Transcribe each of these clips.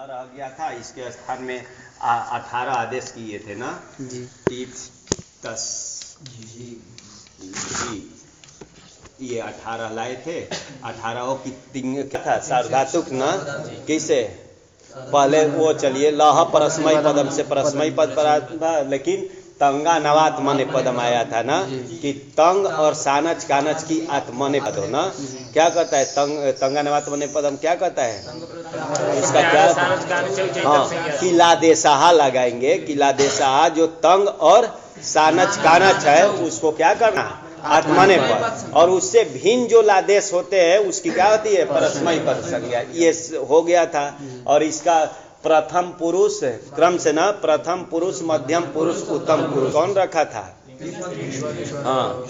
16 रह गया था, इसके स्थान में 18 आदेश किए थे ना जी। तस जी ये 18 लाए थे। 18 की क्या था सार्वधातुक ना, किसे पहले वो चलिए लह परस्मय पदम से परस्मय पद पर, लेकिन तंगा नवात मने पदम आया था ना कि तंग और सानच कानच की आत्मने पद हो ना। क्या कहता है तंगा नवात मने पदम, क्या कहता है इसका क्या? हाँ, किलादेशाहा लगाएंगे। किलादेशाहा जो तंग और सानच कानच है उसको क्या करना, आत्मने पद, और उससे भिन्न जो लादेश होते हैं उसकी क्या होती है, परस्मय पद संज्ञा। ये हो गया था। और इसका प्रथम पुरुष क्रम से ना, प्रथम पुरुष मध्यम पुरुष उत्तम पुरुष कौन रखा था? हाँ,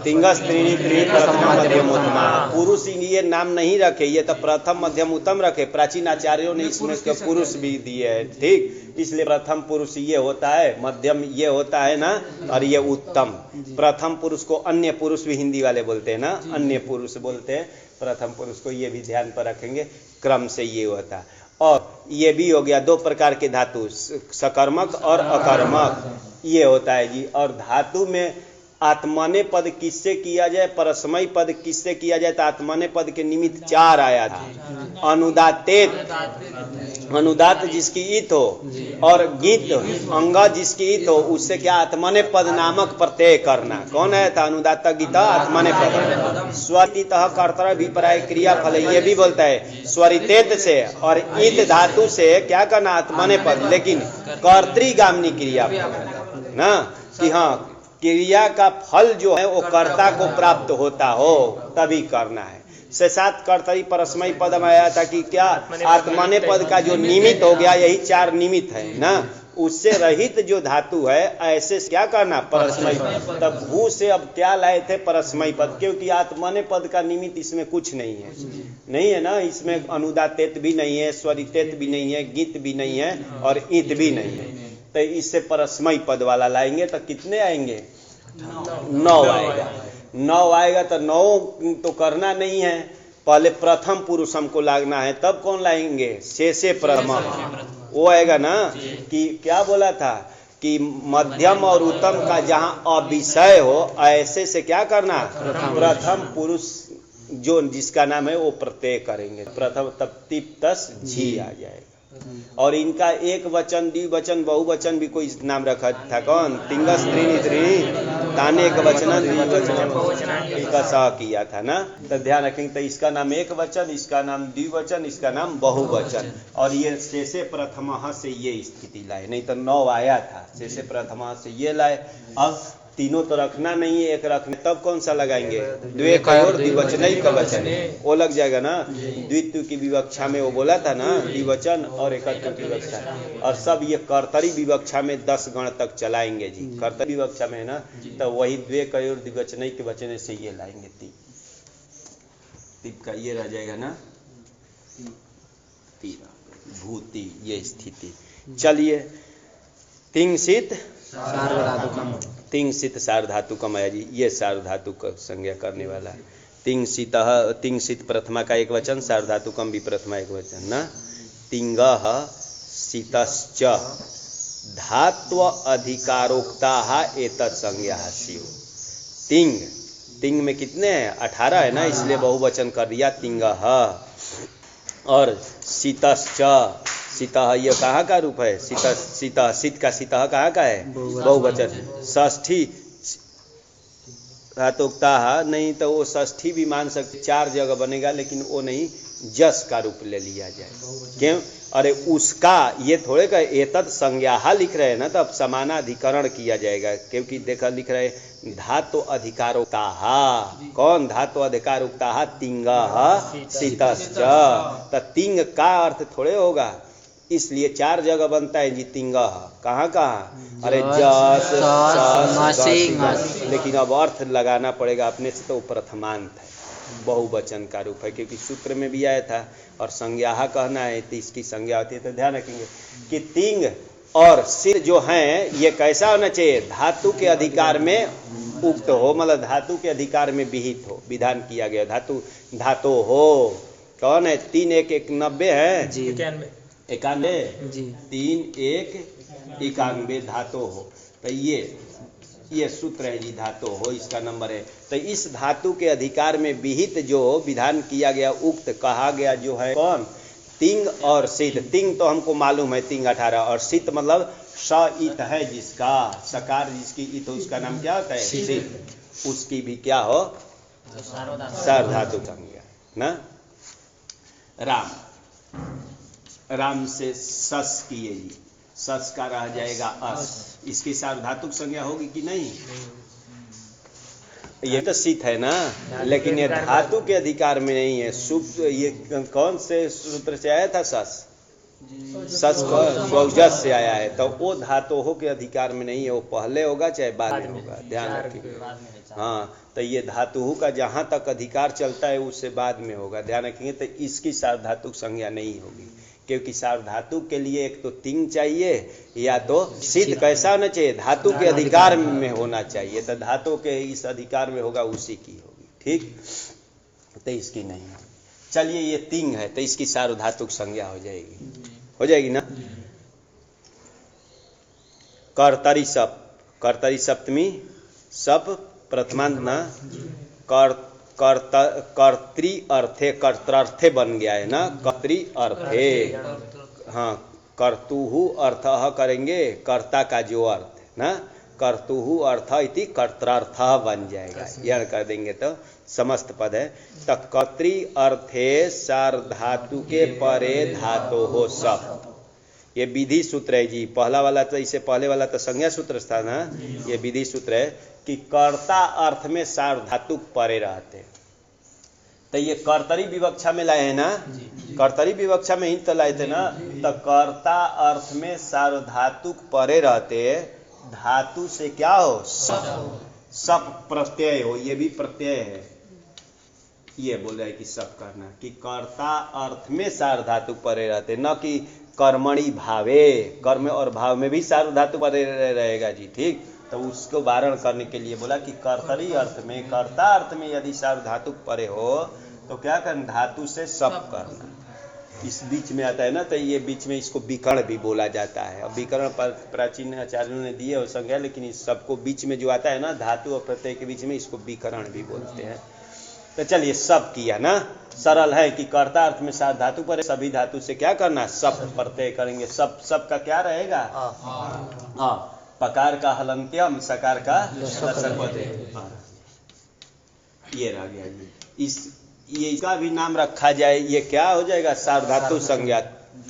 तिंगस त्रीणी त्रीणी प्रथम मध्यम उत्तम पुरुष ये नाम नहीं रखे, ये तो प्रथम मध्यम उत्तम रखे। प्राचीन आचार्यों ने इसमें पुरुष भी दिए है, ठीक। इसलिए प्रथम पुरुष ये होता है, मध्यम ये होता है ना, और ये उत्तम। प्रथम पुरुष को अन्य पुरुष भी हिंदी वाले बोलते हैं ना, अन्य पुरुष बोलते हैं प्रथम पुरुष को। ये भी ध्यान पर रखेंगे, क्रम से ये होता है। और ये भी हो गया 2 प्रकार के धातु, सकर्मक और अकर्मक, ये होता है जी। और धातु में आत्मने पद किससे किया जाए, परस्मय पद किससे किया जाए? तो आत्मने पद के निमित्त 4 आया था। अनुदातेत, अनुदात जिसकी ईत हो, और गीत अंग जिसकी ईत हो, उससे क्या आत्मने पद नामक प्रत्यय करना। कौन है था? अनुदात गीता आत्मने पद। स्वरितः कर्तव्य विपर्याय क्रिया फल, ये भी बोलता है स्वरितेत से और ईत धातु से क्या करना, आत्मने पद, लेकिन कर्तृगामिनी क्रिया ना, कि हाँ क्रिया का फल जो है वो कर्ता को प्राप्त होता हो तभी करना है। से सात कर्तरी परस्मय पद में आया था कि क्या आत्मने पद का जो निमित्त हो गया, यही 4 निमित्त है ना, उससे रहित जो धातु है ऐसे क्या करना, परस्मय पद। तब भू से अब क्या लाए थे, परस्मय पद, क्योंकि आत्मने पद का निमित्त इसमें कुछ नहीं है, नहीं है ना। इसमें अनुदातेत भी नहीं है, स्वरितेत भी नहीं है, गीत भी नहीं है, और ईत भी नहीं है। तो इससे परस्मय पद वाला लाएंगे तो कितने आएंगे? 9 आएगा। 9 आएगा तो 9 तो करना नहीं है, पहले प्रथम पुरुष हमको लागना है, तब कौन लाएंगे? शेषे प्रथम, वो आएगा ना। कि क्या बोला था कि मध्यम और उत्तम का जहां अविषय हो ऐसे से क्या करना, प्रथम पुरुष जो जिसका नाम है वो प्रत्यय करेंगे प्रथम, तब तिप तस झी आ जाएगा। और इनका एक वचन द्विवचन बहुवचन भी कोई नाम रखा था, कौन? तिंगस त्रीणी त्रीणी ताने एक वचन द्विवचन का किया था ना। तो ध्यान रखेंगे, तो इसका नाम एक वचन, इसका नाम द्विवचन, इसका नाम बहुवचन। और ये शेषे प्रथम से ये स्थिति लाए, नहीं तो 9 आया था, शेषे प्रथम से ये लाए। अब तीनों तो रखना नहीं है, एक रखने, तब कौन सा लगाएंगे? द्विकयोर द्विवचनई का वचन, वो लग जाएगा ना। द्वित्व की विवक्षा में वो बोला था ना, द्विवचन और एकत्व की विवक्षा, और सब ये कर्तरी विवक्षा में 10 गण तक चलाएंगे जी। कर्तरी विवक्षा में है ना, तो वही द्विकयोर द्विवचनई के वचन से ये लाएंगे। तीप का ये रह जाएगा ना, भूति, ये स्थिति। चलिए, तिंगसित तिंगसित सार्वधातुकम है जी, ये सार्वधातुक संज्ञा करने वाला है। तिंगसित प्रथमा का एक वचन, सार्वधातुकम भी प्रथमा एक वचन ना। तिंगः सितश्च धात्व अधिकारोक्ता एतत् संज्ञा स्युः। तिंग, तिंग में कितने हैं? 18 है ना, इसलिए बहुवचन कर दिया तिंगः। और सितश्च, सीता, ये कहाँ का रूप है? सीता, सीता, सीत का सीता कहाँ का है? बहुवचन। षष्ठी धातुकता नहीं, तो वो षष्ठी भी मान सकते, 4 जगह बनेगा, लेकिन वो नहीं, जस का रूप ले लिया जाए। क्यों? अरे उसका, ये थोड़े का एतत् संज्ञा लिख रहे हैं ना, तो अब समानाधिकरण किया जाएगा, क्योंकि देखा लिख रहे धातु अधिकारोक्ता। कौन धातु अधिकारोक्ता? तिंगः सितश्च। तो तिंग का अर्थ थोड़े होगा, इसलिए 4 जगह बनता है जी तिंगः। कहाँ कहाँ? अरे जस, लेकिन अब अर्थ लगाना पड़ेगा अपने से, तो प्रथमांत है, बहुवचन का रूप है, क्योंकि सूत्र में भी आया था। और संज्ञा कहना है तो इसकी संज्ञा होती है। तो ध्यान रखेंगे कि तिंग और सिर जो हैं ये कैसा होना चाहिए? धातु के अधिकार में उक्त हो, मतलब धातु के अधिकार में विहित हो, विधान किया गया। धातु धातु हो, कौन है? 3 1 1 90 है जी, 91 जी 3 1 91 धातु हो। तो ये सूत्र है जी, धातु हो इसका नंबर है। तो इस धातु के अधिकार में विहित जो विधान किया गया, उक्त कहा गया जो है कौन, तिंग और सिद्ध। तिंग तो हमको मालूम है तिंग 18, और सिद्ध मतलब स इत है जिसका, सकार जिसकी इत हो उसका नाम क्या होता है, सिद्ध। उसकी भी क्या हो, सार्वधातुक संज्ञा ना। राम, राम से सस किए जी, सस का रह जाएगा अस, इसकी सार्वधातुक संज्ञा होगी कि नहीं, ये तो सित है ना, लेकिन ये धातु के अधिकार में नहीं है। ये कौन से सूत्र से आया था, सस, सस स्वजस से आया है, तो वो धातु के अधिकार में नहीं है, वो पहले होगा चाहे बाद में होगा, ध्यान रखिए। हाँ, तो ये धातु का जहाँ तक अधिकार चलता है उससे बाद में होगा, ध्यान रखेंगे। तो इसकी सार्वधातुक संज्ञा नहीं होगी, क्योंकि सार्वधातु के लिए एक तो तिंग चाहिए या तो सिद्ध। कैसा होना चाहिए, धातु के अधिकार में होना चाहिए, तो धातु के इस अधिकार में होगा उसी की होगी, ठीक। तो इसकी नहीं है। चलिए ये तिंग है तो इसकी सार्वधातुक संज्ञा हो जाएगी ना। कर्तरी सप, कर्तरी सप्तमी सप प्रथमांत ना, कर्तृ अर्थे, कर्त्रार्थे बन गया है ना, कर्तृ अर्थे। हाँ, कर्तुहु अर्थ करेंगे, कर्ता का जो अर्थ ना, कर्तुहु अर्थ इति कर्त्रार्थ बन जाएगा, यह कर देंगे तो समस्त पद है। तो कर्तृ अर्थे सार्वधातु के परे धातो हो सप, ये विधि सूत्र है जी। पहला वाला तो, इससे पहले वाला तो संज्ञा सूत्र था ना, ये विधि सूत्र है कि कर्ता अर्थ में सार्वधातुक परे रहते। तो ये कर्तरी विवक्षा में लाए हैं ना, कर्तरी विवक्षा में ही तो लाए थे ना। तो कर्ता अर्थ में सार्वधातुक परे रहते, धातु से क्या हो, सप प्रत्यय हो, ये भी प्रत्यय है। ये बोल रहा है कि सब करना, कि कर्ता अर्थ में सार्वधातुक परे रहते, न कि कर्मणि भावे, कर्म और भाव में भी सार्वधातुक परे रहेगा जी, ठीक। तो उसको वारण करने के लिए बोला कि कर्तरी अर्थ में, कर्ता अर्थ में यदि सार्वधातुक परे हो तो क्या करना, धातु से सब करना। इस बीच में आता है ना, तो ये बीच में इसको विकर्ण भी बोला जाता है। अब विकर्ण पर प्राचीन आचार्यों ने दिए और संज्ञा, लेकिन इस सबको बीच में जो आता है ना, धातु और प्रत्यय के बीच में, इसको विकर्ण भी बोलते हैं। तो चलिए सब किया ना, सरल है कि कर्ता अर्थ में सात धातु पर, सभी धातु से क्या करना, सब प्रत्यय करेंगे। सब का क्या रहेगा, हाँ, पकार का हलंत्यम, सकार का ये रह गया जी। ये इसका भी नाम रखा जाए, ये क्या हो जाएगा, सार्वधातु संज्ञा।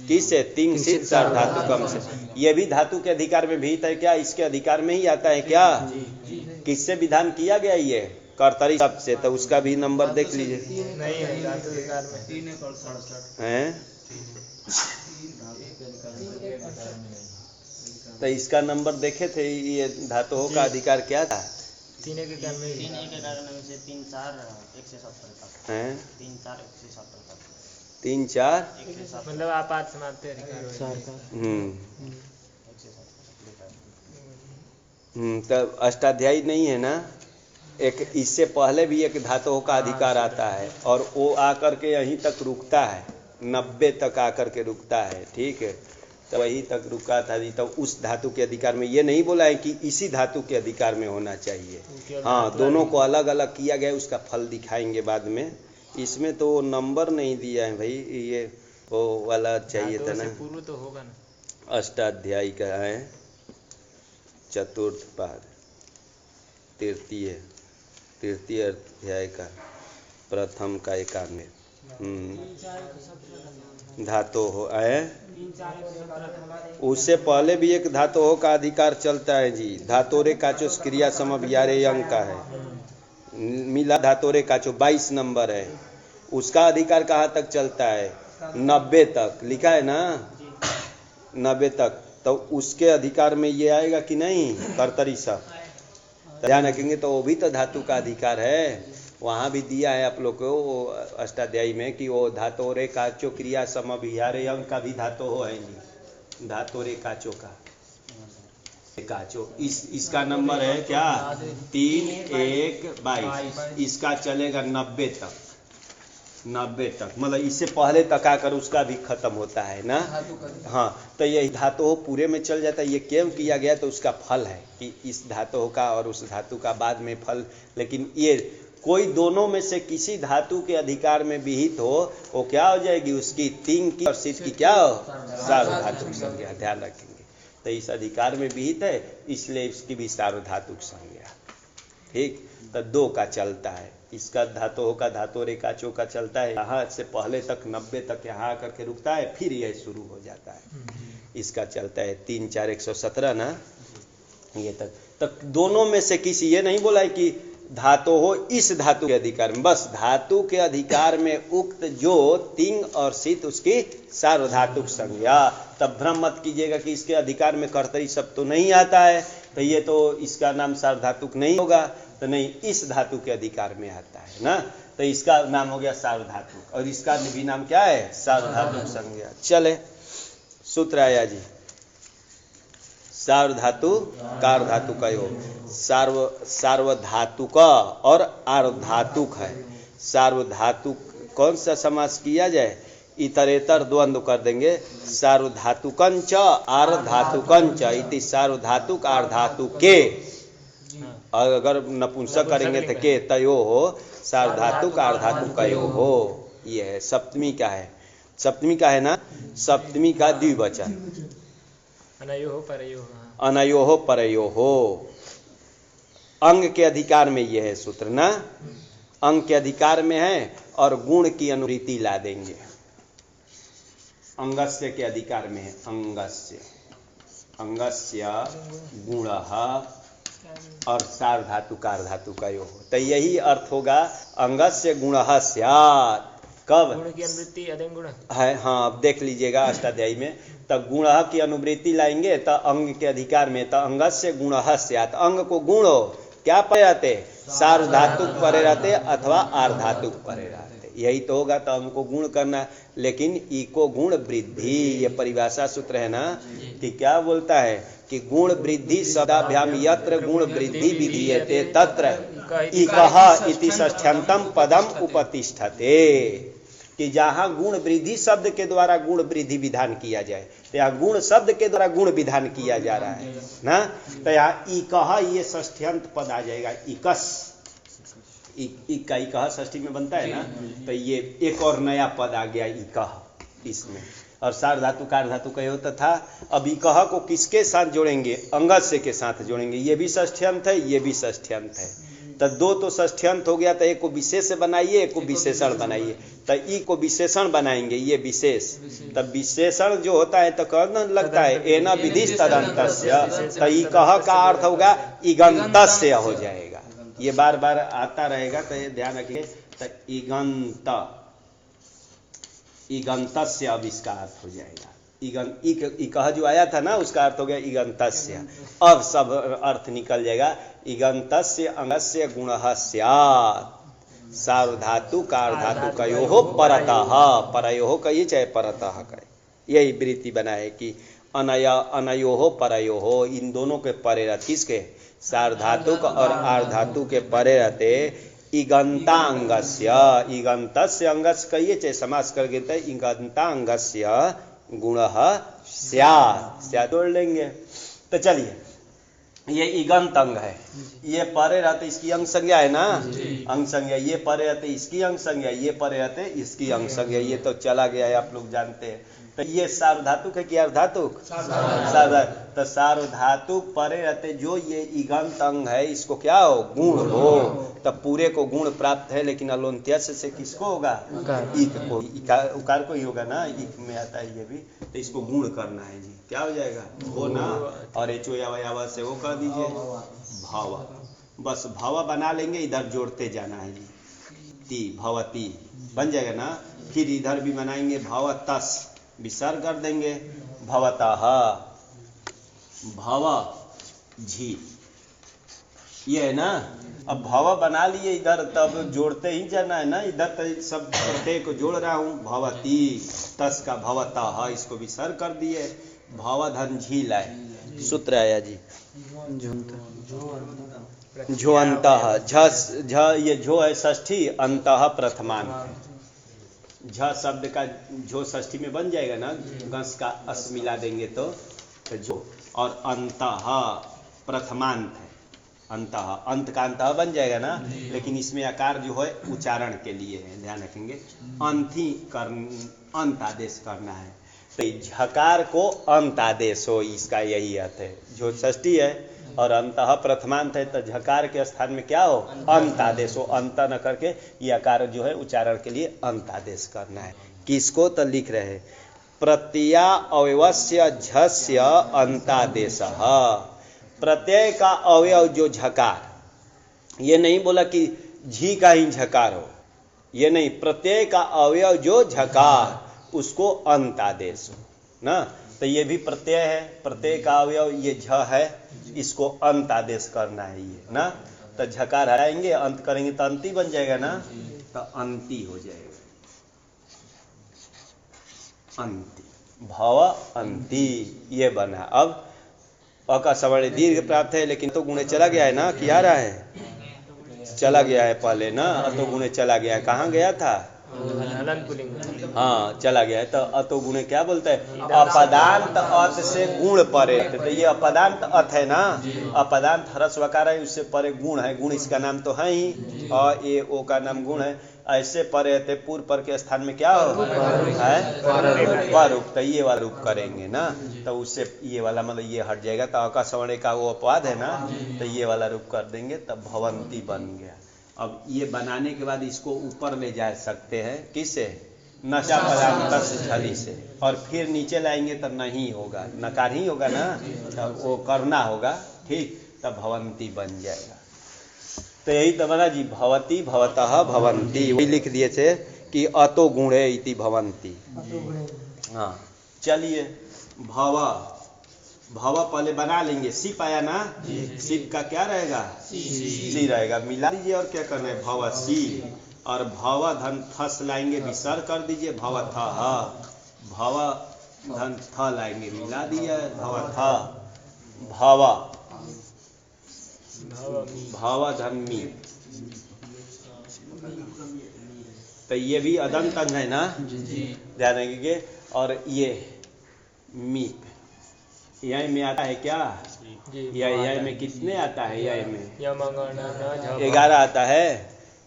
किससे, तिंग सिद्ध सार्वधातुकम से। ये भी धातु के अधिकार में भीत है क्या, इसके अधिकार में ही आता है क्या, किससे विधान किया गया ये, कर्तरी शब्द से। तो उसका भी नंबर देख लीजिए, हैं। तो इसका नंबर देखे थे, ये धातुओं का अधिकार क्या था, 3 के कारण में 3 4 170 तक हैं, 3 4 170 तक 3 4 मतलब आपात समाप्ति अधिकार। तब अष्टाध्यायी नहीं है ना, एक इससे पहले भी एक धातुओं का अधिकार आता है, और वो आकर के यहीं तक रुकता है, 90 तक आकर के रुकता है, ठीक है। तो वही तक रुका था। तो उस धातु के अधिकार में ये नहीं बोला है कि इसी धातु के अधिकार में होना चाहिए। हाँ, दोनों को अलग अलग किया गया, उसका फल दिखाएंगे बाद में। इसमें तो नंबर नहीं दिया है भाई, ये वो वाला चाहिए था ना, पूर्व तो होगा ना, अष्टाध्यायी का है, चतुर्थ पाद, तृतीय अध्याय का प्रथम का 91 धातु हो आए। उससे पहले भी एक धातु का अधिकार चलता है जी, धातोरे काचो क्रिया समव्यारे अंक का है, मिला धातोरे काचो 22 नंबर है, उसका अधिकार कहाँ तक चलता है, 90 तक लिखा है ना, 90 तक। तो उसके अधिकार में ये आएगा कि नहीं, कर्तरी सब ध्यान रखेंगे। तो वो भी तो धातु का अधिकार है, वहाँ भी दिया है आप लोग को अष्टाध्यायी में कि वो धातोरे काचो क्रिया समभिहारे अंक का भी धातु हो है जी, धातोरे काचो का काचो। इसका नंबर है क्या, 3 1 22, इसका चलेगा 90 तक, 90 तक, मतलब इससे पहले तक आकर उसका भी खत्म होता है ना। हाँ, तो यही धातु पूरे में चल जाता है। ये क्यों किया गया, तो उसका फल है कि इस धातु का और उस धातु का बाद में फल। लेकिन ये कोई दोनों में से किसी धातु के अधिकार में विहित हो, वो क्या हो जाएगी, उसकी तिंग की और सिद्ध की क्या हो, सार्वधातुक संज्ञा। ध्यान रखेंगे, तो इस अधिकार में विहित है, इसलिए इसकी भी सार्वधातुक संज्ञा। ठीक, तो 2 का चलता है, इसका धातु का धातु रेखाचो का चलता है, यहाँ से पहले तक 90 तक यहाँ आकर के रुकता है, फिर यह शुरू हो जाता है। इसका चलता है 3 4 117 ना, ये तक दोनों में से किसी, ये नहीं बोला है कि धातु हो इस धातु के अधिकार में, बस धातु के अधिकार में उक्त जो तिंग और सित उसकी सार्वधातुक संज्ञा। तब भ्रम मत कीजिएगा कि इसके अधिकार में कर्तरी शब्द तो नहीं आता है, तो ये तो इसका नाम सार्वधातुक नहीं होगा। तो नहीं, इस धातु के अधिकार में आता है ना, तो इसका नाम हो गया सार्वधातुक, और इसका भी नाम क्या है, सार्वधातुक संज्ञा। चले सूत्र आया जी, सार्वधातु कार्धातु का योग, सार्वधातुक और आर्धातुक है। सार्वधातुक कौन सा समास किया जाए, इतरेतर द्वंद्व कर देंगे, सार्वधातुकंच आर्धातुकंच इति सार्वधातुक आर्धातुके। अगर नपुंसक करेंगे तो के तयो हो सार्वधातुक आर्धातुकयो हो। ये है सप्तमी का है, सप्तमी का है ना, सप्तमी का द्विवचन अनयो परयो, अनयो परयो हो। अंग के अधिकार में ये है सूत्र ना, अंग के अधिकार में है, और गुण की अनुवृत्ति ला देंगे। अंगस्य के अधिकार में है, अंगस्य, अंगस्य गुणः और सार्वधातु कार्धातु का योग। तो यही अर्थ होगा अंगस्य गुणः स्यात्। कब गुण की अनुवृत्ति अधिक गुण है, हाँ अब देख लीजिएगा अष्टाध्यायी में, तब गुणः की अनुवृत्ति लाएंगे तो अंग के अधिकार में, तो अंगस्य गुणः स्यात्। अंग को गुण क्या परे रहते, सार्वधातुक परे रहते अथवा आर्धातुक परे रहते, यही तो होगा। तो हमको गुण करना, लेकिन इको गुण वृद्धि, ये परिभाषा सूत्र है ना, कि क्या बोलता है कि गुण वृद्धि शब्दाभ्याम यत्र गुण वृद्धि विधीयते तत्र इकः इति षष्ठ्यंतम पदम उपतिष्ठते। कि जहाँ गुण वृद्धि शब्द के द्वारा गुण वृद्धि विधान किया जाए, तो यहाँ गुण शब्द के द्वारा गुण विधान किया जा रहा है ना, तो यहाँ इकः ये षष्ठ्यंत पद आ जाएगा, इकस, इक्का इकः षष्ठी में बनता है ना, तो ये एक और नया पद आ गया इकः इसमें। और सार्वधातु कार्धातु का होता था। अब इकः को किसके साथ जोड़ेंगे, अंगस्य के साथ जोड़ेंगे, ये भी षष्ठ्यंत है, ये भी षष्ठ्यंत है। तो 2 तो षष्ठ्यंत हो गया, तो एक को विशेष बनाइए, एक को विशेषण बनाइए। तो ई को विशेषण बनाएंगे, ये विशेष। तब विशेषण जो होता है तो कहना लगता है एन विधिश तदंतस्य, तो इकः का अर्थ होगा इगंतस्य हो जाएगा। ये बार बार आता रहेगा, तो ये ध्यान रखिए। तो इगंत, इगंतस्य अब इसका अर्थ हो जाएगा। इकः जो आया था ना, उसका अर्थ हो गया इगंतस्य। अब सब अर्थ निकल जाएगा। इगंतस्य अंगस्य गुणः स्यात् सार्वधातु कार्धातु कयोः परतः, परयोः कहिए चाहे परतः कहे, यही वृत्ति बना है कि अनयोः परयोः, इन दोनों के परे रहते, किसके, सार्वधातुक और आर्धातु के परे रहते इगंतांगस्य, इगंतस्य अंगस्य कहिए चाहे समास कर देते इगंतांगस्य गुणः स्यात्, स्यात् जोड़ लेंगे। तो चलिए, ये इगंत अंग है, ये परे रहते इसकी अंग संज्ञा है ना, अंग संज्ञा, ये परे रहते इसकी अंग संज्ञा, ये परे रहते इसकी अंग संज्ञा, ये तो चला गया है, आप लोग जानते हैं। तो ये सार्वधातुक है कि अर्धातुक, सार्वधातुक। तो सार्वधातुक परे रहते जो ये इगंत अंग है, इसको क्या हो, गुण हो। तब पूरे को गुण प्राप्त है, लेकिन अलोन्त्यस्य से किसको होगा, इक को, उकार को ही होगा ना, इक में आता है ये भी। तो इसको गुण करना है जी, क्या हो जाएगा, हो ना, और एचो यावा से वो कर दीजिए भाव, बस भाव बना लेंगे, इधर जोड़ते जाना है जी, ती भवती बन जाएगा ना। फिर इधर भी बनाएंगे भवतस, विसर्ग कर देंगे, भवतः, भव झी, ये है ना। अब भव बना लिए इधर, तब जोड़ते ही जाना है ना, इधर तो सब प्रत्यय को जोड़ रहा हूँ, भवती, तस का भवतः, इसको विसर्ग कर दिए, भवधन झी लाए। सूत्र आया जी, झो अंतः, झ ये झो है षष्ठी, अंतः प्रथमांत, झ शब्द का झो षष्ठी में बन जाएगा ना, गस का अस मिला देंगे तो झो। और अंतः प्रथमांत है, अंतः अंत का अंतः बन जाएगा ना, लेकिन इसमें आकार जो है उच्चारण के लिए है, ध्यान रखेंगे। अंत आदेश करना है, तो झकार को अंत आदेश हो, इसका यही अर्थ है। जो षष्ठी है और अंतः प्रथमांत है, तो झकार के स्थान में क्या हो, अंत आदेश हो। अंत न करके ये आकार जो है उच्चारण के लिए अंत आदेश करना है। किसको, तो लिख रहे हैं प्रत्यय अवयवस्य झस्य अंतादेश। प्रत्यय का अवयव जो झकार, ये नहीं बोला कि झी का ही झकार हो, ये नहीं, प्रत्यय का अवयव जो झकार उसको अंत आदेश हो ना। तो ये भी प्रत्यय है, प्रत्यय का अवयव ये झ है, इसको अंत आदेश करना है ये ना। तो झकार हटाएंगे, अंत करेंगे तो अंती बन जाएगा ना, तो अंती हो जाएगा, अंति, भव अंति, ये बना। अब अ का सवर्ण दीर्घ प्राप्त है, लेकिन तो गुणे चला गया है ना, कि आ रहा है, चला गया है पहले ना, अतो गुणे चला गया है, कहाँ गया था, हाँ चला गया है। तो अतो गुणे क्या बोलते हैं, अपदांत अत से गुण परे, तो ये अपदांत अत है ना, अपदांत हरस वकार है, उससे परे गुण है, गुण इसका नाम तो है ही, अ ए ओ का नाम गुण है, ऐसे परे थे पूर्व पर के स्थान में क्या हो है परूप, तो ये वाला रूप करेंगे ना, तो उससे ये वाला मतलब ये हट जाएगा, तो अका सवर्ण का वो अपवाद है ना, तो ये वाला रूप कर देंगे, तब भवंती बन गया। अब ये बनाने के बाद इसको ऊपर ले जा सकते हैं, किससे, नशा पदांत छली से, और फिर नीचे लाएंगे तो नहीं होगा, नकार ही होगा ना, तब वो करना होगा, ठीक, तब भवंती बन जाएगा। तो यही तो बना जी, भवती भवतः भवंती, वही लिख दिए थे कि अतो गुणे इति भवंती। हाँ चलिए, भव, भव पहले बना लेंगे, सिप आया ना, सिप का क्या रहेगा, सी रहेगा, मिला दीजिए, और क्या करना है, भव सी, और भव धन थस लाएंगे, विसर्ग कर दीजिए, भव थ, भव धन थ लाएंगे, मिला दिया, भव थ, भव भव धन मी, तो ये भी अदंत अंग है ना, ध्यान रखिए। और ये मीप यह में आता है क्या, यह में कितने आता है, यह में 11 आता है,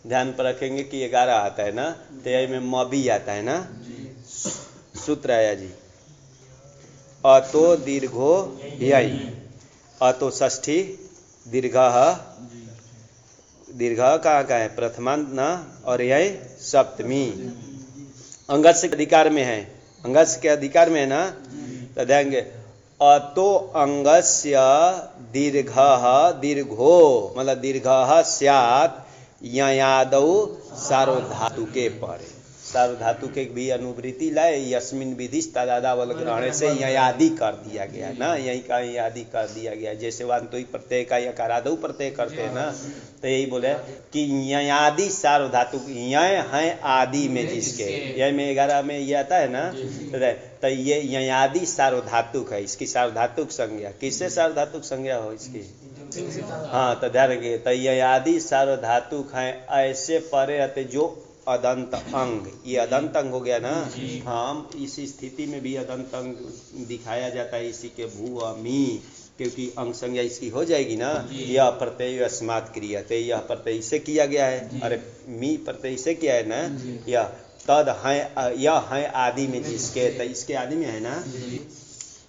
ध्यान पर रखेंगे कि 11 आता है ना, तो यह में म भी आता है ना, सूत्र आया जी, अतो दीर्घो यही, अतो षष्ठी, दीर्घ, दीर्घ कहाँ का है, प्रथमांत ना, और यह सप्तमी, अंगस के अधिकार में है, अंगस के अधिकार में है ना, तो देंगे अतो अंगस्य दीर्घ दीर्घो, मतलब दीर्घ स्यात् ययादौ सार्वधातु के परे, सार्वधातु के भी अनुवृत्ति लाए, यस्मिन विधि तदादावल ग्रहण से ययादि कर दिया गया ना, यही का ययादि कर दिया गया, जैसे वान्तोई प्रत्यय का यकारादौ प्रत्यय करते हैं ना, तो यही बोले कि ययादि सार्वधातु, यय है आदि में जिसके, यह में 11 में ये आता है ना, तो ये ययादि सार्वधातुक है, इसकी सार्वधातुक संज्ञा, किससे सार्वधातुक संज्ञा हो इसकी, हाँ तो ध्यान रखिए, तो ययादि सार्वधातुक है, ऐसे परे रहते जो अदंत अंग, ये अदंत अंग हो गया ना, हाँ इस स्थिति में भी अदंत अंग दिखाया जाता है, इसी के भू अमी, क्योंकि अंग संज्ञा इसकी हो जाएगी ना, यह प्रत्यय अस्मात् क्रियते, यह प्रत्यय से किया गया है, अरे मी प्रत्यय से किया है ना, यह तद है, यह है आदि में जिसके, तो इसके आदि में है ना,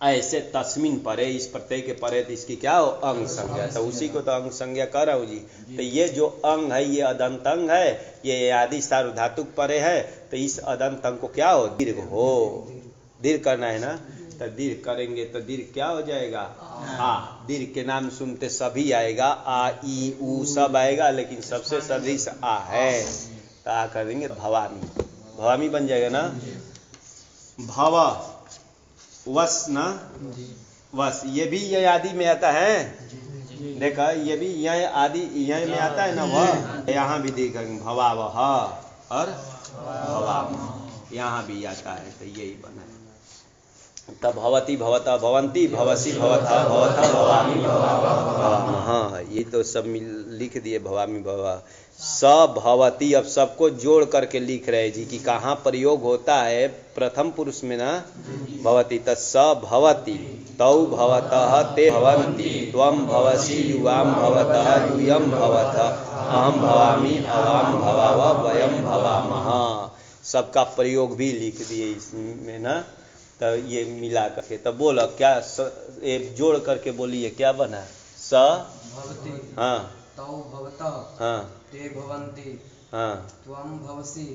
ऐसे तस्मिन परे, इस प्रत्यय के परे, तो इसकी क्या हो, अंग संज्ञा, तो उसी को तो अंग संज्ञा कर रहा हूँ जी। तो ये जो अंग है ये अदंत अंग है, ये आदि सार्वधातुक परे है, तो इस अदंत अंग को क्या हो, दीर्घ हो, दीर्घ करना है ना, तो दीर्घ करेंगे तो दीर्घ क्या हो जाएगा, आ, दीर्घ के नाम सुनते सभी आएगा, आ ई उ सब आएगा, लेकिन सबसे सदृश आ है, तो आ कर देंगे भवामी, भवामी बन जाएगा ना, भव वस ना, वस, ये भी यह आदि में आता है, देखा ये भी यह आदि यह में आता है ना, वह यहाँ भी देखेंगे भवावह और भवाम, यहाँ भी आता है, तो यही बना है। तब भवती भवता भवंती भवसी भवता भवता भवामी भवामः। हाँ ये तो सब लिख दिए भवामी भवा। स भवती अब सबको जोड़ करके लिख रहे जी कि कहाँ प्रयोग होता है प्रथम पुरुष में ना भवती। त स भवती तौ भवतः ते भवन्ति त्वं भवसि युवां भवतः यूयं भवतः अहं भवामि अवां भवाव वयं भवामः। सबका प्रयोग भी लिख दिए इसमें ना। तो ये मिला करके तब बोलो क्या ये जोड़ करके बोलिए क्या बना। स भवति हाँ तौ भवतः हाँ ते भवन्ति हाँ त्वं भवसि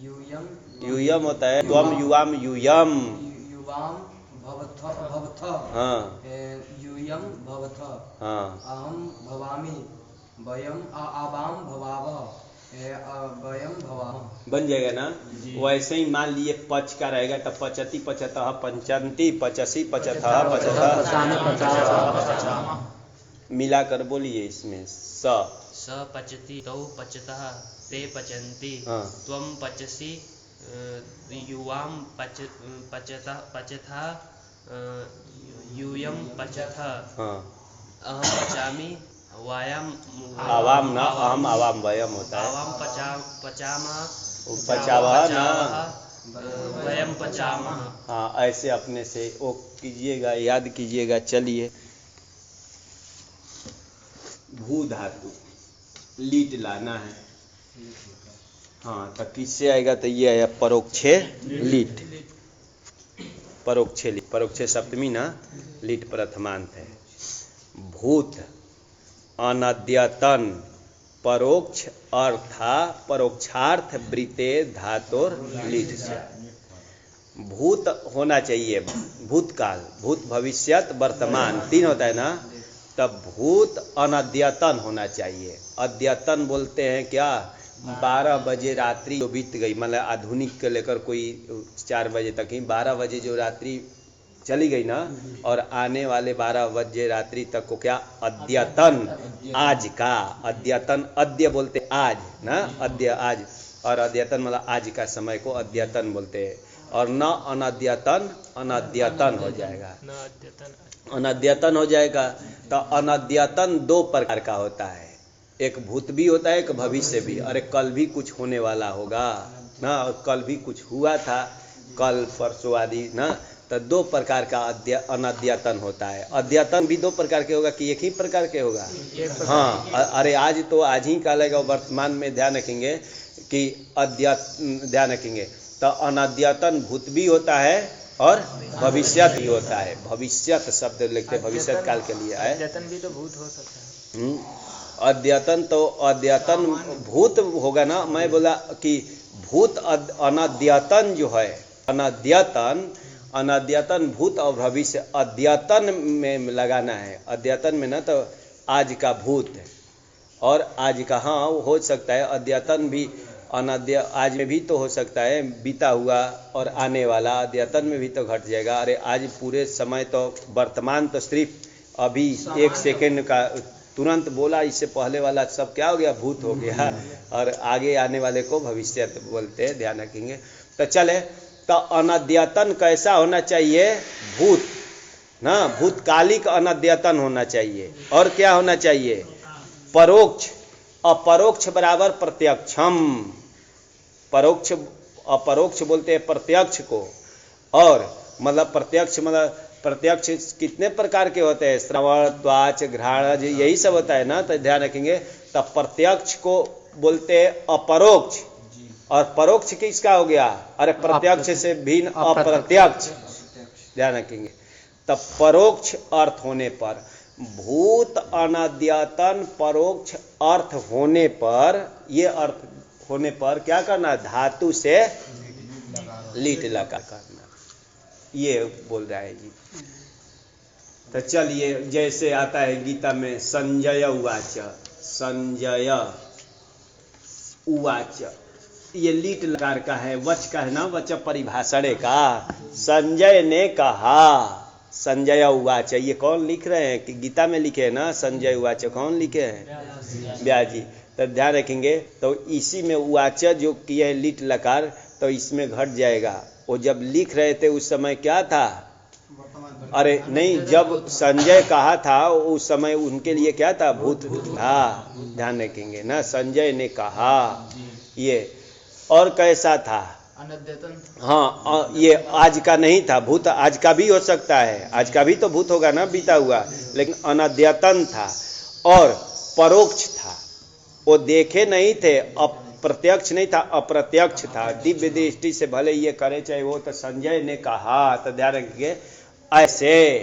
यूयं यूयम होता है त्वम युवाम यूयम युवां भवतः हाँ यूयं भवतः हाँ अहं भवामि वयं आवां भवावः वयं भवामः। बन जाएगा ना। वैसे ही मान लिए पच का रहेगा तो पचती पचतः पंचंती पचसी पचतः पचतः मिलाकर बोलिए इसमें स पचति तौ पचतः ते पचन्ति हाँ। त्वं पचसि युवां पचतः यूयं पचतः हाँ अहं पचामि वायाम आवाम ना अहम आवाम वयम होता है। आवाम पचामः पचावा ना वयम पचामः। हाँ ऐसे अपने से वो कीजिएगा याद कीजिएगा। चलिए भू धातु लीट लाना है। हाँ तो किससे आएगा तो ये आया परोक्षे लीट। परोक्षे लीट परोक्षे सप्तमी ना लीट प्रथमांत है। भूत अनद्यतन परोक्ष अर्था परोक्षार्थ वृत्ते धातुर लीट से। भूत होना चाहिए भूतकाल भूत भविष्यत वर्तमान तीन होता है ना। तब भूत अनद्यतन होना चाहिए। अद्यतन बोलते हैं क्या 12 बजे रात्रि जो बीत गई मतलब आधुनिक के लेकर कोई 4 बजे तक ही 12 बजे जो रात्रि चली गई ना और आने वाले 12 बजे रात्रि तक को क्या अद्यतन आज का। अद्यतन अद्य बोलते आज ना अद्य आज और अद्यतन मतलब आज का समय को अद्यतन बोलते हैं। और न अनद्यतन अनद्यतन हो जाएगा अनद्यतन हो जाएगा। तो अनद्यतन 2 प्रकार का होता है। एक भूत भी होता है एक भविष्य भी। अरे कल भी कुछ होने वाला होगा ना कल भी कुछ हुआ था कल परसों आदि ना। तो 2 प्रकार का अनद्यतन होता है। अद्यतन भी 2 प्रकार के होगा कि एक ही प्रकार के होगा। हाँ अरे आज तो आज ही का लगेगा वर्तमान में ध्यान रखेंगे कि ध्यान रखेंगे। तो अनद्यतन भूत भी होता है और भविष्यत भी होता है। भविष्यत शब्द लिखते भविष्यत काल के लिए है। अद्यतन भी तो भूत हो सकता है। अद्यतन तो अद्यतन भूत होगा ना। मैं बोला कि भूत अनद्यतन जो है अनद्यतन भूत और भविष्य अद्यतन में लगाना है। अद्यतन में ना तो आज का भूत और आज का हाँ हो सकता है। अद्यतन भी अनद्य आज में भी तो हो सकता है बीता हुआ और आने वाला अद्यतन में भी तो घट जाएगा। अरे आज पूरे समय तो वर्तमान तो सिर्फ अभी 1 सेकेंड का तुरंत बोला इससे पहले वाला सब क्या हो गया भूत हो गया और आगे आने वाले को भविष्य बोलते हैं। ध्यान रखेंगे। तो चले तो अनद्यतन कैसा होना चाहिए भूत ना भूतकालिक अनद्यतन होना चाहिए। और क्या होना चाहिए परोक्ष अपरोक्ष बराबर प्रत्यक्षम। परोक्ष अपरोक्ष बोलते हैं प्रत्यक्ष को। और मतलब प्रत्यक्ष कितने प्रकार के होते हैं श्रवण त्वच घ्राण यही सब होता है ना। तो ध्यान रखेंगे। तब प्रत्यक्ष को बोलते हैं अपरोक्ष और परोक्ष किसका हो गया। अरे प्रत्यक्ष से भिन्न अप्रत्यक्ष। ध्यान रखेंगे। तब परोक्ष अर्थ होने पर भूत अनद्यतन परोक्ष अर्थ होने पर ये अर्थ होने पर क्या करना धातु से लीट लगा करना ये बोल रहा है जी। तो चलिए जैसे आता है गीता में संजय उवाच संजय उवाच ये लीट लकार का है वच का है ना वच परिभाषणे का। संजय ने कहा संजय उवाच ये कौन लिख रहे हैं कि गीता में लिखे हैं ना। संजय उवाच कौन लिखे हैं व्यास जी। तो ध्यान रखेंगे। तो इसी में उवाच जो किया है लीट लकार तो इसमें घट जाएगा वो जब लिख रहे थे उस समय क्या था? अरे नहीं, जब संजय कहा था उस समय उनके लिए क्या था? भूत था। ध्यान रखेंगे ना, संजय ने कहा ये। और कैसा था? अनद्यतन। हाँ, ये आज का नहीं था भूत, आज का भी हो सकता है, आज का भी तो भूत होगा ना बीता हुआ, लेकिन अनद्यतन था और परोक्ष था। वो देखे नहीं थे, अप्रत्यक्ष नहीं था, अप्रत्यक्ष था। दिव्य दृष्टि से भले ये करे चाहे वो, तो संजय ने कहा, तो ध्यान रखिए ऐसे।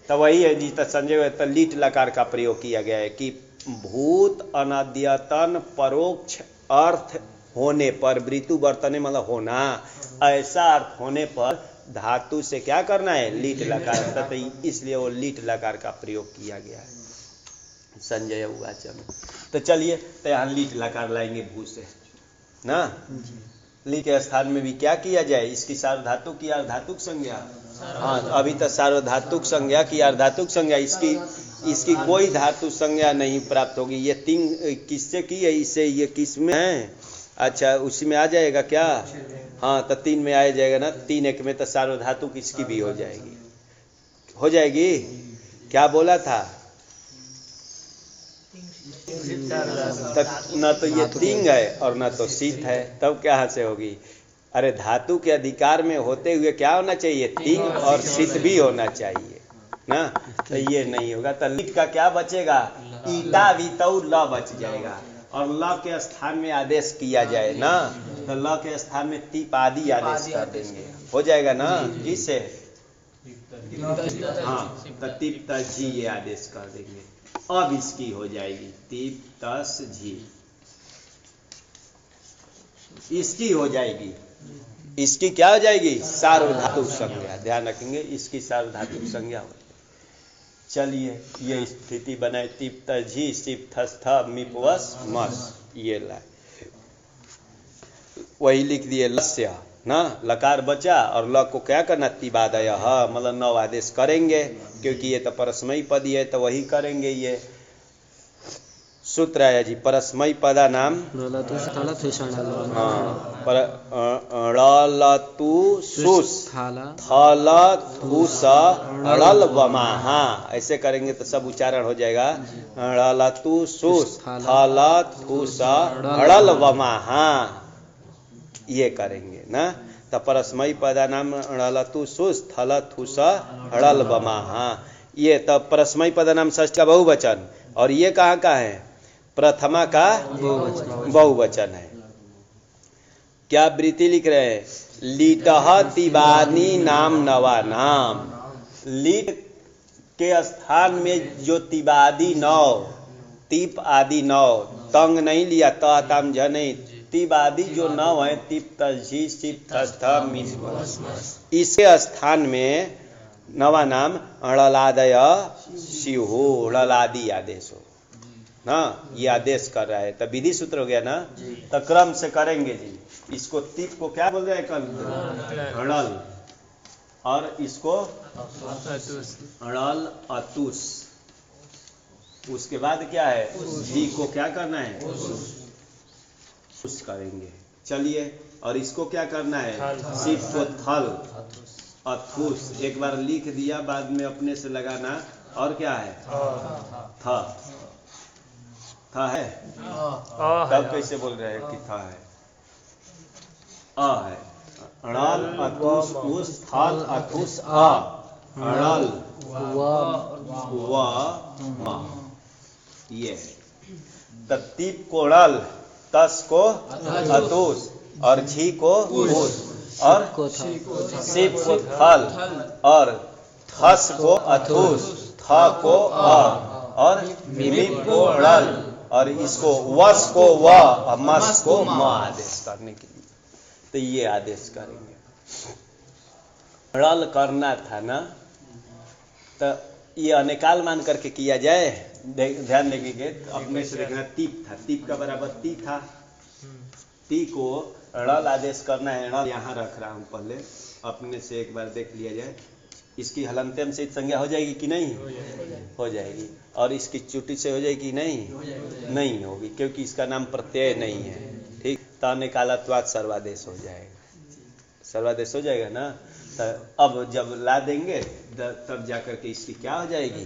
तो वही है जी, तो संजय तो लीट लकार का प्रयोग किया गया है कि भूत अनद्यतन परोक्ष अर्थ होने पर, वृतु वर्तने मतलब होना, ऐसा अर्थ होने पर धातु से क्या करना है? लीट लकार। तो इसलिए वो लीट लकार का प्रयोग किया गया है। संजय उवाच में। तो चलिए, तो यहाँ लीट लकार लाएंगे भू से ना। ली के स्थान में भी क्या किया जाए? इसकी सार्वधातुक की अर्धातुक संज्ञा। हाँ, अभी तो सार्वधातुक संज्ञा की अर्धातुक संज्ञा, इसकी कोई धातु संज्ञा नहीं प्राप्त होगी। ये तीन किससे की है? इससे ये किस में है? अच्छा, उसी में आ जाएगा क्या? हाँ, तो 3 में आ जाएगा ना। 3 एक में तो सार्वधातुक इसकी भी हो जाएगी, हो जाएगी। क्या बोला था? न तो ये तिंग है और न तो शीत है, तब क्या से होगी? अरे धातु के अधिकार में होते हुए क्या होना चाहिए? तिंग और शीत भी होना चाहिए ना। तो ये नहीं होगा, तो लीट का क्या बचेगा? ईटा वितौ ल बच जाएगा। और ल के स्थान में आदेश किया जाए ना, तो ल के स्थान में तीप आदि आदेश कर देंगे, हो जाएगा ना। किससे? हाँ, तो तीप तस झी ये आदेश कर देंगे। अब इसकी हो जाएगी तीप तस झी, इसकी हो जाएगी। इसकी क्या हो जाएगी? सार्वधातुक संज्ञा। ध्यान रखेंगे, इसकी सार्वधातुक संज्ञा हो। चलिए, ये स्थिति बनाए तीप तस झी सिप थस थ मिपवस मस, ये लाए। वही लिख दिए लस्य ना, लकार बचा और ल को क्या करना? तिबादय, मतलब 9 आदेश करेंगे, क्योंकि ये तो परस्मयी पद है, तो वही करेंगे। ये सूत्र है जी, परस्मयी पदा नाम ळलतु सुस थल थुस ळल वमाहा, ऐसे करेंगे तो सब उच्चारण हो जाएगा। ळलतु सुस थल थुस ळल वमाहा, ये करेंगे ना। तो परस्मयी पदा नाम ळलतु सुस थल थुस ळल वमाहा, ये तो परस्मयी पदा नाम षष्ठी का बहुवचन, और ये कहाँ का है? प्रथमा का बहुवचन है। क्या वृत्ति लिख रहे हैं? लीटह तिबानी नाम नवा नाम। लीट के स्थान में जो तिबादी 9, तीप आदि 9, तंग नहीं लिया, ताम झ नहीं, तीप आदि जो 9 है, तीप तझी सिप थस थ मिस, इसके स्थान में नवा नाम ळलादय शिहो, ळलादि आदेश हो ना। ये आदेश कर रहा है, तो विधि सूत्र हो गया ना। तो क्रम से करेंगे जी। इसको तीप को क्या बोल रहे हैं? कल ड़ल, और इसको ड़ल अतुस। उसके बाद क्या है? जी को क्या करना है? उस करेंगे। चलिए, और इसको क्या करना है? सिप को थल अथुस, एक बार लिख दिया, बाद में अपने से लगाना। और क्या है? था है, तब कैसे बोल रहे हैं कि था है? है। ड़ल अथुस उस थल अथुस अ, ड़ल व म, ये। तीप को ड़ल, तस को अतुस, और झी को उस, और सिप को थल, और थस को अथुस, थ को अ, और मिप को ड़ल, और इसको वस को व और मस को म आदेश करने के लिए, तो ये आदेश करेंगे। ड़ल करना था ना, तो ये अनेकाल मान करके किया जाए। ध्यान देंगे, अपने से देखना तीप था, तीप का बराबर ती था, ती को ड़ल आदेश करना है। ड़ल यहाँ रख रहा हूँ, पहले अपने से एक बार देख लिया जाए। इसकी हलंत्यम से संज्ञा हो जाएगी कि नहीं? हो जाएगी। और इसकी चुटी से हो जाएगी कि नहीं? नहीं होगी, क्योंकि इसका नाम प्रत्यय नहीं है। ठीक, तो अनेकालत्वात् सर्वादेश हो जाएगा। सर्वादेश हो जाएगा ना। तो अब जब ला देंगे तब जाकर के इसकी क्या हो जाएगी,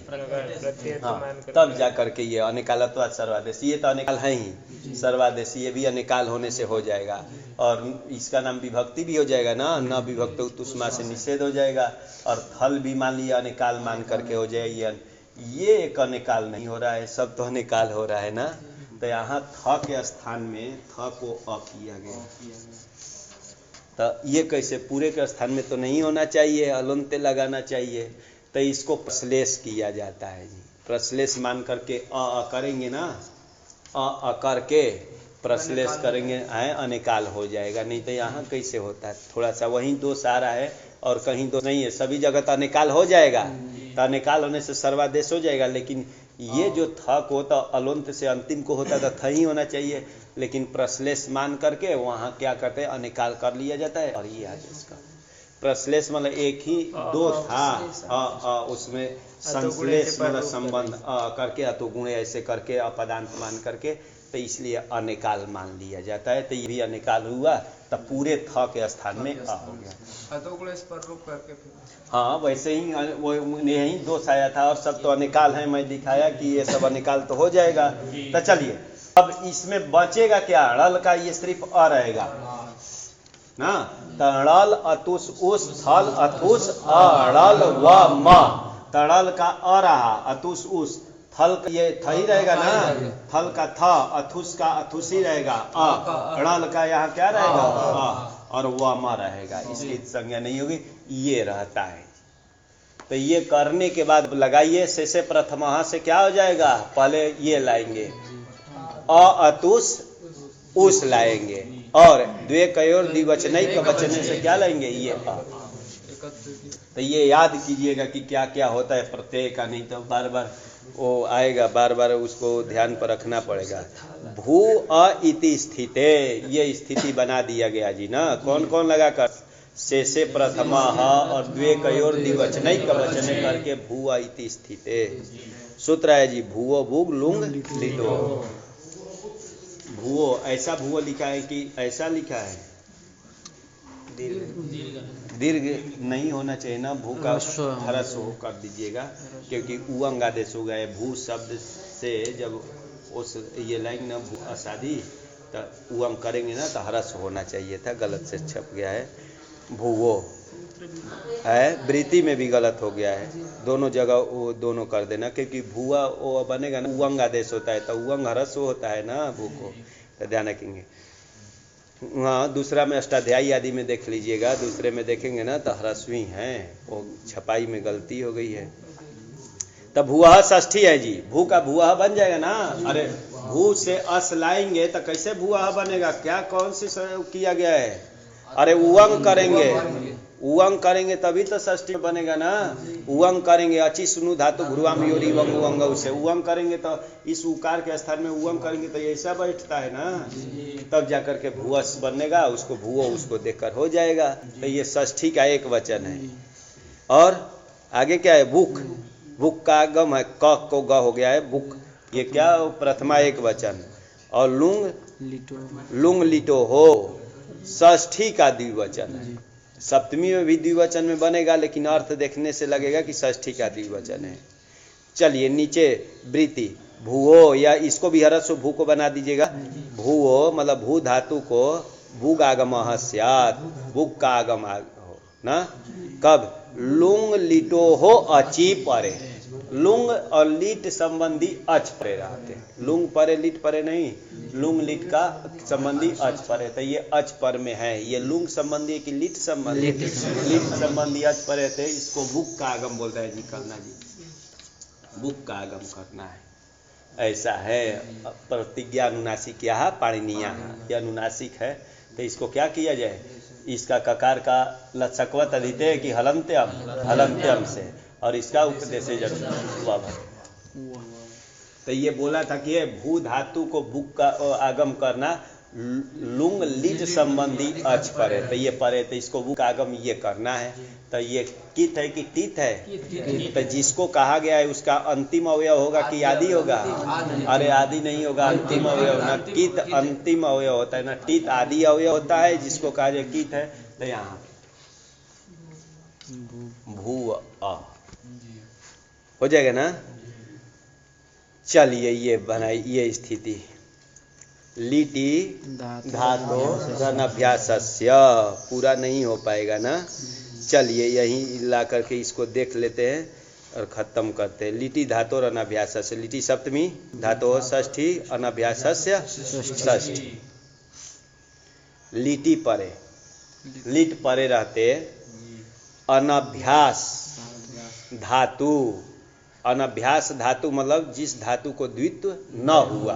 हाँ, तब जाकर के ये अनिकालत्वात् सर्वादेश, ये तो अनिकाल है ही, सर्वादेश ये भी अनिकाल होने से हो जाएगा। और इसका नाम विभक्ति भी हो जाएगा ना, न विभक्त उत्तुष्मा से निषेध हो जाएगा। और थल भी मान लिया अनिकाल मान करके हो जाएगी। ये एक अनिकाल नहीं हो रहा है, सब तो अनिकाल हो रहा है ना। तो यहाँ थ के स्थान में थ को अ किया गया। तो ये कैसे, पूरे के स्थान में तो नहीं होना चाहिए, अलंते लगाना चाहिए। तो इसको प्रश्लेष किया जाता है जी। प्रश्लेष मान करके अ करेंगे ना, अ करके प्रश्लेष करेंगे, है अनिकाल हो जाएगा। नहीं तो यहाँ कैसे होता है, थोड़ा सा वहीं दोष आ रहा है और कहीं दोष नहीं है। सभी जगह तो अनिकाल हो जाएगा, तो अनिकाल होने से सर्वादेश हो जाएगा। लेकिन ये जो थ को तो अलंत से अंतिम को होता तो थ ही होना चाहिए, लेकिन प्रश्लेष मान करके वहाँ क्या करते हैं, अनिकाल कर लिया जाता है। और ये आदेश का प्रश्लेष मतलब एक ही दो था, उसमें संश्लेष मतलब संबंध करके अतुगुण ऐसे करके अपदांत मान करके, तो इसलिए अनिकाल मान लिया जाता है। तो ये भी अनिकाल हुआ, तब पूरे थ के स्थान में अ हो गया। पर रुक करके फिर हाँ, वैसे ही वो यही दोष आया था, और सब तो अनिकाल है। मैं दिखाया कि ये सब अनिकाल तो हो जाएगा। तो चलिए अब इसमें बचेगा क्या, ड़ल का ये सिर्फ अ रहेगा ना। तड़ल अतुस उस थल अथुस अड़ल व म, तड़ल का अ रहा, अतुस उस, थल का ये थ ही रहेगा ना, थल का थ, अथुस का अथुस ही रहेगा, ड़ल का यहाँ क्या रहेगा अ, और व म रहेगा, इसकी संज्ञा नहीं होगी, ये रहता है। तो ये करने के बाद लगाइए से प्रथम से क्या हो जाएगा, पहले ये लाएंगे अतुस उस लाएंगे, और द्वे कयोर द्विवचनैक वचने से क्या लाएंगे, ये अ। तो ये याद कीजिएगा कि क्या क्या होता है प्रत्यय का, नहीं तो बार बार वो आएगा, बार बार उसको ध्यान पर रखना पड़ेगा। भू अ इति स्थिते, ये स्थिति बना दिया गया जी ना। कौन कौन लगाकर, से प्रथमा और द्वे कयोर द्विवचनैक वचने करके भू अ इति स्थिते। सूत्र है जी, भूओ भूग लुंग लिटो। भूओ ऐसा भूओ लिखा है कि ऐसा लिखा है, दीर्घ नहीं होना चाहिए ना, भू का ह्रस्व हो कर दीजिएगा, क्योंकि उअंग आदेश हो गए। भू शब्द से जब उस ये लाइन ना भू असादी, तो उअंग करेंगे ना तो ह्रस्व होना चाहिए था, गलत से छप गया है। भूवो है, वृत्ति में भी गलत हो गया है, दोनों जगह वो दोनों कर देना, क्योंकि भूआ वो बनेगा ना, उअंग आदेश होता है, तो उअंग ह्रस्व होता है ना भू को, तो ध्यान रखेंगे। हाँ, दूसरा में अष्टाध्यायी आदि में देख लीजिएगा, दूसरे में देखेंगे ना तो ह्रस्वी हैं, वो छपाई में गलती हो गई है। तब भूआ षष्ठी है जी, भू का भूआ बन जाएगा ना। अरे भू से अस लाएंगे तो कैसे भूआ बनेगा, क्या कौन सी किया गया है, अरे उवंग करेंगे, उवंग करेंगे तभी तो षष्ठी बनेगा ना। उवंग करेंगे, अची सुनु धातु भ्रुवाम योरी वंग उवंग, उसे उवंग करेंगे तो इस उकार के स्थान में उवंग करेंगे तो ऐसा बैठता है ना, तब जाकर के भूअस बनेगा, उसको भूओ उसको देखकर हो जाएगा। तो ये षष्ठी का एक वचन है। और आगे क्या है, बुक, बुक का आगम है, क को ग हो गया है, बुक, ये क्या प्रथमा एक वचन। और लुंग लिटो हो, षष्ठी का द्विवचन है। सप्तमी में भी द्विवचन में बनेगा, लेकिन अर्थ देखने से लगेगा कि षष्ठी का द्विवचन है। चलिए नीचे वृत्ति भूओ, या इसको भी ह्रस्व भू को बना दीजिएगा। भूओ मतलब भू धातु को भूग आगम स्यात्, भूग का आगम हो ना। कब, लुंग लिटो हो अची परे, लुंग और लीट संबंधी अच परे रहते हैं, लुंग परे लीट परे नहीं, लुंग लीट का संबंधी अच परे। तो ये अच पर में है, ये लुंग संबंधी कि लीट संबंधी, लीट संबंधी अच परे थे, इसको बुक का आगम बोलता है जी, करना जी, बुक का आगम करना है, ऐसा है। प्रतिज्ञा अनुनासिक क्या है, पाणिनीय है, यह अनुनासिक है। तो इसको क्या किया जाए, इसका ककार का लक्षकवत अधिते कि हलंत्यम, हलंत्यम से, और इसका उपदेश जरूर। तो ये बोला था कि भू धातु को बुक का आगम करना लुंग लिट संबंधी अच परे, तो ये परे, तो इसको बुक आगम ये करना है। तो ये कित है कि टीत है, तो जिसको कहा गया है उसका अंतिम अवयव होगा कि आदि होगा, अरे आदि नहीं होगा, अंतिम अवयव। न कित अंतिम अवयव होता है, न टीत आदि अवयव होता है, जिसको कहा जाए कित है। तो यहाँ भू अ हो जाएगा ना। चलिए ये बनाई ये स्थिति लिटि धातो रनभ्यासस्य पूरा नहीं हो पाएगा ना। चलिए यहीं ला करके इसको देख लेते हैं और खत्म करते हैं। लिटि धातो रनभ्यासस्य लिटि सप्तमी धातो षष्ठी अनभ्यासस्य षष्ठी। लिटि परे लिट परे रहते अनभ्यास धातु। अनभ्यास धातु मतलब जिस धातु को द्वित्व न हुआ।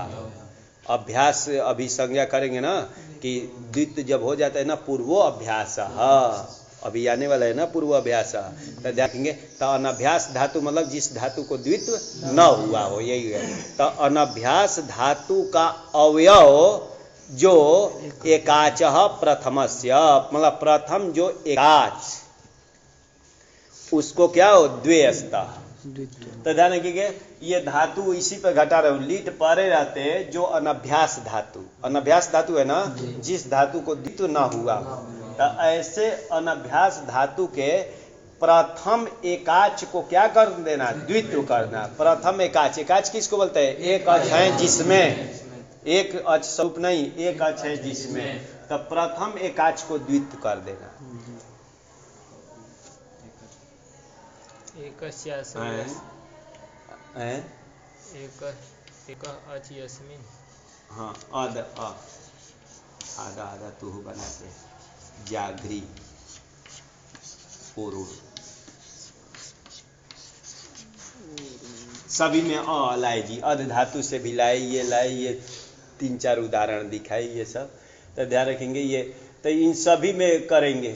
अभ्यास अभी संज्ञा करेंगे ना कि द्वित्व जब हो जाता है ना पूर्वो अभ्यास अभी आने वाला है ना पूर्व अभ्यास तो देखेंगे। तो अनभ्यास धातु मतलब जिस धातु को द्वित्व न हुआ हो यही है। तो अनभ्यास धातु का अवयव जो एकाच प्रथमस्य मतलब प्रथम जो एकाच उसको क्या हो द्वेस्तः। तो ध्यान रखिए ये धातु इसी पे घटा रहे हो लीट परे रहते हैं जो अनभ्यास धातु है ना जिस धातु को द्वित्व ना हुआ। तो ऐसे अनभ्यास धातु के प्रथम एकाच को क्या कर देना द्वित्व करना। प्रथम एकाच किसको बोलते हैं एक अच है जिसमें एक अच स्वरूप नहीं एक अच है जिसमें। तो प्रथम एकाच को द्वित्व कर देना। हाँ अद आधा आधा तू बनाते जागरी पुरुष सभी में अ लाए जी अध धातु से भी लाए ये 3-4 उदाहरण दिखाए ये सब। तो ध्यान रखेंगे ये तो इन सभी में करेंगे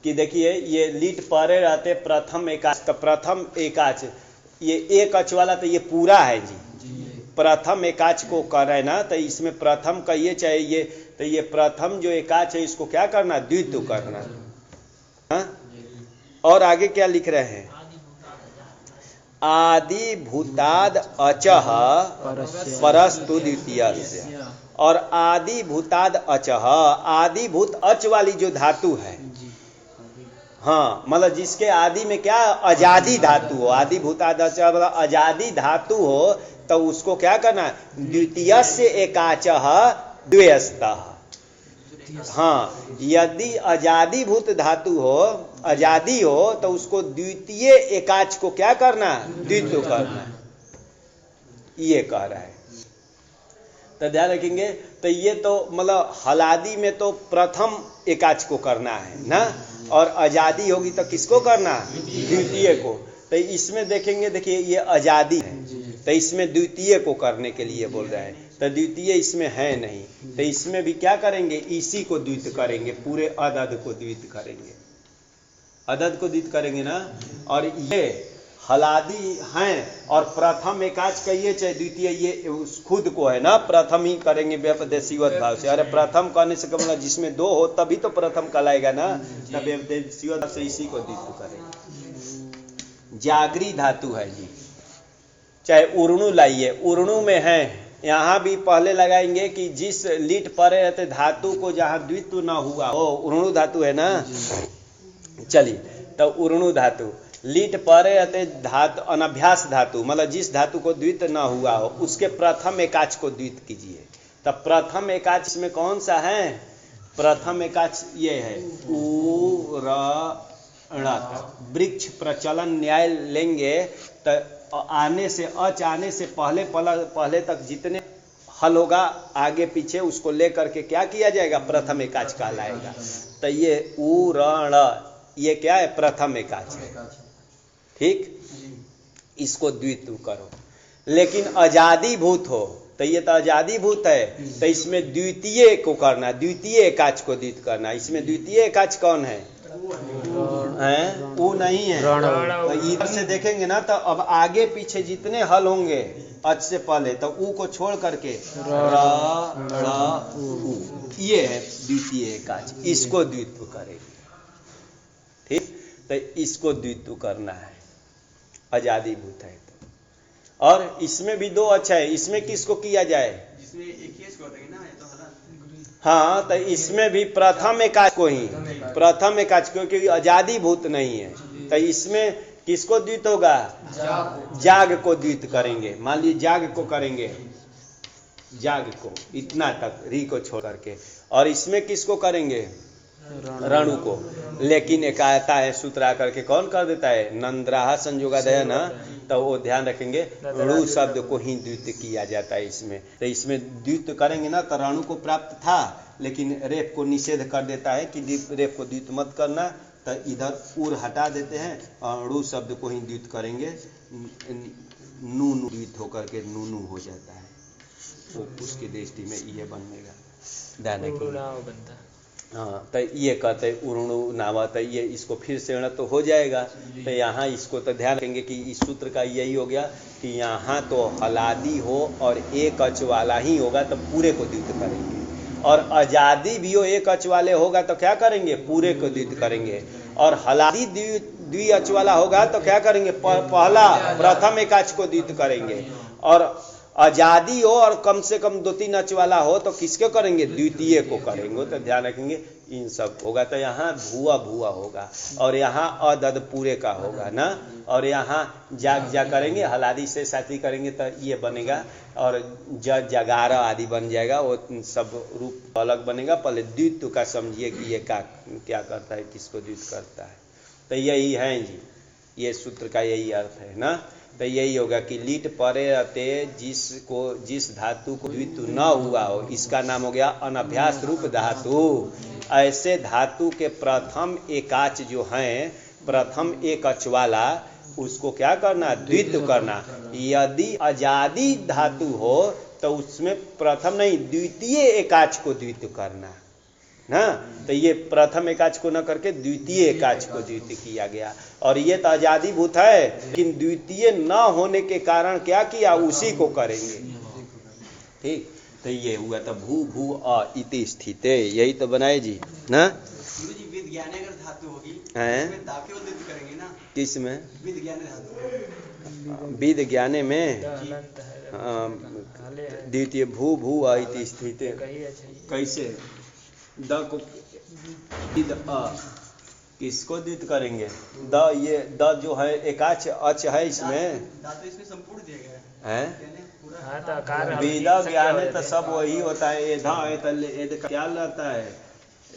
कि देखिए ये लीट परे रहते प्रथम एकाच। तो प्रथम एकाच ये एक अच वाला तो ये पूरा है जी। प्रथम एकाच को करे ना तो इसमें प्रथम का ये चाहिए। तो ये प्रथम जो एकाच है इसको क्या करना द्वित्व करना। हाँ? और आगे क्या लिख रहे हैं आदि भूताद अचः परस्तु द्वितीयस्य। और आदि भूताद अचः आदि भूत अच वाली जो धातु है हाँ मतलब जिसके आदि में क्या अजादी धातु हो आदि भूताद अच मतलब अजादी धातु हो तो उसको क्या करना द्वितीयस्य एकाचः द्वेस्तः। हाँ यदि अजादी भूत धातु हो अजादी हो तो उसको द्वितीय एकाच को क्या करना द्वित्व करना ये कह रहा है। तो ध्यान रखेंगे तो ये तो मतलब हलादी में तो प्रथम एकाच को करना है ना और अजादी होगी तो किसको करना द्वितीय को। तो इसमें देखेंगे देखिए ये अजादी है तो इसमें द्वितीय को करने के लिए बोल रहे हैं। तो द्वितीय इसमें है नहीं तो इसमें भी क्या करेंगे इसी को द्वित्व करेंगे पूरे अदद को द्वित्व करेंगे अदद को द्वित्व करेंगे ना। और ये हलादी हैं और प्रथम एकाच कहिए चाहे द्वितीय ये उस खुद को है ना प्रथम ही करेंगे व्यपदेशीवत भाव से। अरे प्रथम कहने से कम जिसमें दो हो तभी तो प्रथम कहलाएगा ना। तब व्यपदेशीवत भाव से इसी को द्वित्व करेंगे। जागरी धातु है जी चाहे उर्णु लाइए उर्णु में है यहाँ भी पहले लगाएंगे कि जिस लीट परे रहते धातु को जहाँ द्वित्व न हुआ हो उर्णु धातु है ना। चलिए तो उर्णु धातु लीट परे रहते धातु अनभ्यास धातु मतलब जिस धातु को द्वित्व न हुआ हो उसके प्रथम एकाच को द्वित्व कीजिए। तब प्रथम एकाच में कौन सा है प्रथम एकाच ये है वृक्ष प्रचलन न्याय लेंगे तो आने से अच आने से पहले तक जितने हल होगा आगे पीछे उसको लेकर के क्या किया जाएगा प्रथम एकाच कहलाएगा। तो ये उरण ये क्या है प्रथम एकाच है ठीक। इसको द्वित्व करो लेकिन आजादी भूत हो तो ये तो आजादी भूत है तो इसमें द्वितीय को करना द्वितीय एकाच को द्वित्व करना। इसमें द्वितीय एकाच कौन है वो नहीं है। तो इधर से देखेंगे ना तो अब आगे पीछे जितने हल होंगे अच से पहले तो ऊ को छोड़ करके ये है द्वितीय एकाच इसको द्वित्व करेंगे ठीक। तो इसको द्वित्व करना है आजादी भूत है तो। और इसमें भी दो अच्छा है इसमें किसको किया जाए जिसमें एक ही छोड़ देंगे ना ये तो हला हाँ तो इसमें भी प्रथम एकाच को ही प्रथम एकाच क्योंकि आजादी भूत नहीं है तो इसमें किसको द्वित होगा? जाग को द्वित करेंगे। मान लीजिए जाग को करेंगे, जाग को इतना तक री को छोड़ करके, और इसमें किसको करेंगे? रणु को। लेकिन एक आता है सूत्र आकर के कौन कर देता है? नंद्राहा संयोगादय ना, तो वो ध्यान रखेंगे ऋ शब्द को ही द्वित किया जाता है इसमें। तो इसमें द्वित करेंगे ना तो रणु को प्राप्त था, लेकिन रेप को निषेध कर देता है कि रेप को द्वित मत करना, तो इधर उर हटा देते हैं और ऋ शब्द को ही द्वित करेंगे। नू द्वित होकर के नूनू हो जाता है, वो उसकी दृष्टि में ये बनेगा। ध्यान रखिए। हाँ, तो ये कहते हैं उर्णु नावा, तो ये इसको फिर से तो हो जाएगा। तो यहाँ इसको तो ध्यान रखेंगे कि इस सूत्र का यही हो गया कि यहाँ तो हलादी हो और एक अच वाला ही होगा तो पूरे को द्वित करेंगे, और आजादी भी हो एक अच वाले होगा तो क्या करेंगे? पूरे को द्वित करेंगे। और हलादी द्वि अच वाला होगा तो क्या करेंगे? पहला प्रथम एक अच को द्वित करेंगे। और आजादी हो और कम से कम 2-3 अच वाला हो तो किसको करेंगे? द्वितीय को करेंगे। तो ध्यान रखेंगे इन सब होगा। तो यहाँ भुआ भुआ होगा, और यहाँ अदद पूरे का होगा ना, और यहाँ जाग जा करेंगे, हलादी से साथी करेंगे तो ये बनेगा, और जगारा आदि बन जाएगा। वो सब रूप अलग बनेगा। पहले द्वित्व का समझिए कि ये क्या करता है, किसको द्वित करता है। तो यही है जी, ये सूत्र का यही अर्थ है ना। तो यही होगा कि लीट परे रहते जिस धातु को द्वित न हुआ हो, इसका नाम हो गया अनभ्यास रूप धातु। ऐसे धातु के प्रथम एकाच जो हैं, प्रथम एक अच वाला, उसको क्या करना? द्वित करना। यदि आजादी धातु हो तो उसमें प्रथम नहीं द्वितीय एकाच को द्वित करना ना। तो ये प्रथम एकाच को न करके द्वितीय एकाच को द्वित किया गया। और ये तो आजादी भूत है, लेकिन द्वितीय न होने के कारण क्या किया? उसी को करेंगे। ठीक, तो ये हुआ। तो भू भू अ इति स्थिते, यही तो बनाए जी ना। गुरु जी विज्ञाने अगर धातु होगी हैं? इसमें दा केवल द्वित करेंगे ना। किसमें? विज्ञाने धातु। विद ज्ञाने में द्वितीय भू भू अ इति स्थिते। कैसे? द को किसको द्वित करेंगे? द, ये द जो है एकाच अच है इसमें, धातु इसमें संपूर्ण दिया गया है। पूरा वेदा ज्ञान है तो सब वही होता है। एधा है तो एद का क्या रहता है?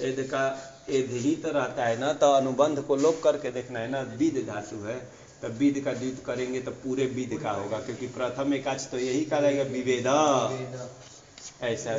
एद का एध ही तो रहता है ना। तो अनुबंध को लोप करके देखना है ना। विद धातु है तो विद का द्वित करेंगे तो पूरे विद का होगा, क्योंकि प्रथम एकाच तो यही करेगा विवेदा, ऐसा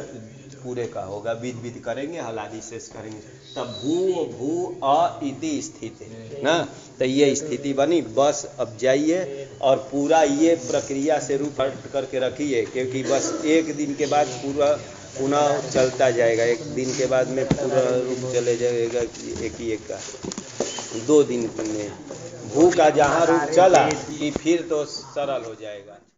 पूरे का होगा। विद विद करेंगे, हलादी शेष करेंगे। तब भू भू अ इति स्थिति ना। तो ये स्थिति बनी। बस अब जाइए और पूरा ये प्रक्रिया से रूप करके रखिए, क्योंकि बस एक दिन के बाद पूरा पुनः चलता जाएगा। एक दिन के बाद में पूरा रूप चले जाएगा एक ही एक का। 2 दिन में भू का जहाँ रूप चला कि फिर तो सरल हो जाएगा।